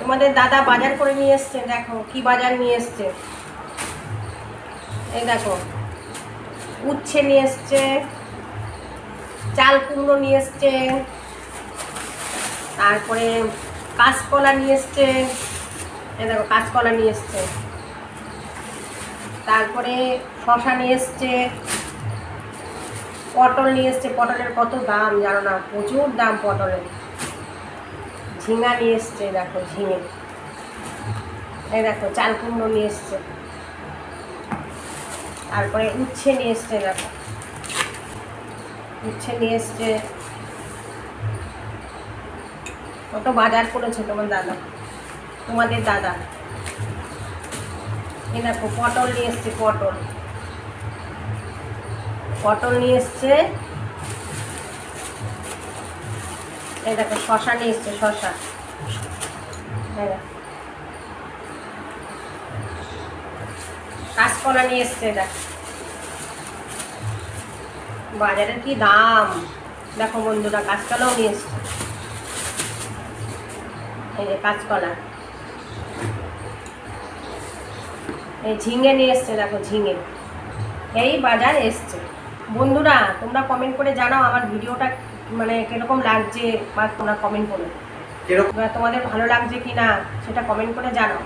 তোমাদের দাদা বাজার করে নিয়ে এসছে, দেখো কি বাজার নিয়ে এসছে। এই দেখো উচ্ছে নিয়ে এসছে, চাল কুমড়ো নিয়ে এসছে, তারপরে কাঁচকলা নিয়ে এসছে। এই দেখো কাঁচকলা নিয়ে এসছে, তারপরে শশা নিয়ে এসছে, পটল নিয়ে এসছে। পটলের কত দাম জানো না, প্রচুর দাম পটলের। ঝিঙা নিয়ে এসছে, দেখো ঝিঙে। এই দেখো চাল কুমড়ো নিয়ে এসছে, তারপরে উচ্ছে নিয়ে এসছে, দেখো উচ্ছে নিয়ে এসছে। কত বাজার করেছে তোমাদের দাদা। এই দেখো পটল নিয়ে এসছে, পটল নিয়ে এসছে। এই দেখো শশা নিয়ে এসছে, শশা। কাঁচকলা নিয়ে এসছে, দেখো বাজারের কি দাম দেখো বন্ধুরা। কাঁচকলাও নিয়ে এসছে, এই যে কাঁচকলা। এই ঝিঙে নিয়ে এসছে, দেখো ঝিঙে। এই বাজার এসছে বন্ধুরা। তোমরা কমেন্ট করে জানাও আমার ভিডিওটা মানে কিরকম লাগছে, বা তোমরা কমেন্ট করো তোমাদের ভালো লাগছে কি না সেটা কমেন্ট করে জানাও।